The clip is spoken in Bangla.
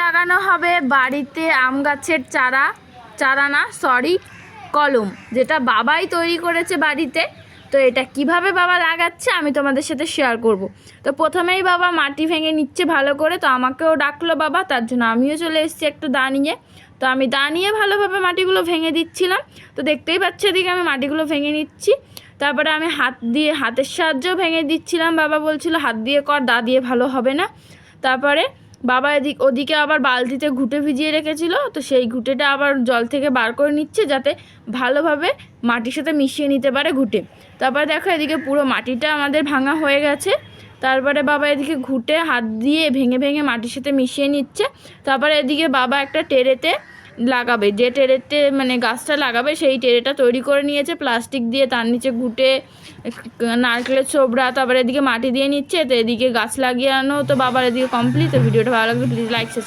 লাগানো হবে বাড়িতে আম গাছের চারা না সরি কলম, যেটা বাবাই তৈরি করেছে বাড়িতে। তো এটা কিভাবে বাবা লাগাচ্ছে আমি তোমাদের সাথে শেয়ার করব। তো প্রথমেই বাবা মাটি ভেঙে নিচ্ছে ভালো করে, তো আমাকেও ডাকলো বাবা, তার জন্য আমিও চলে এসেছি একটু দা নিয়ে। তো আমি দা নিয়ে ভালোভাবে মাটিগুলো ভেঙে দিচ্ছিলাম। তো দেখতেই পাচ্ছি এদিকে আমি মাটিগুলো ভেঙে নিচ্ছি। তারপরে আমি হাতের সাহায্যেও ভেঙে দিচ্ছিলাম। বাবা বলছিল হাত দিয়ে কর, দা দিয়ে ভালো হবে না। তারপরে বাবা ওদিকে আবার বালতিতে ঘুঁটে ভিজিয়ে রেখেছিল, তো সেই ঘুঁটেটা আবার জল থেকে বার করে নিচ্ছে যাতে ভালোভাবে মাটির সাথে মিশিয়ে নিতে পারে ঘুঁটে। তারপরে দেখো এদিকে পুরো মাটিটা আমাদের ভাঙা হয়ে গেছে। তারপরে বাবা এদিকে ঘুঁটে হাত দিয়ে ভেঙে ভেঙে মাটির সাথে মিশিয়ে নিচ্ছে। তারপরে এদিকে বাবা একটা টেরেতে লাগাবে, যে টেরেতে মানে গাছটা লাগাবে সেই টেরেটা তৈরি করে নিয়েছে প্লাস্টিক দিয়ে, তার নিচে ঘুঁটে নারকেলের ছোবড়া, তারপরে এদিকে মাটি দিয়ে নিচ্ছে। তো এদিকে গাছ লাগিয়ে আনো, তো বাবার এদিকে কমপ্লিট। তো ভিডিওটা ভালো লাগলে প্লিজ লাইক সাবস্ক্রাইব।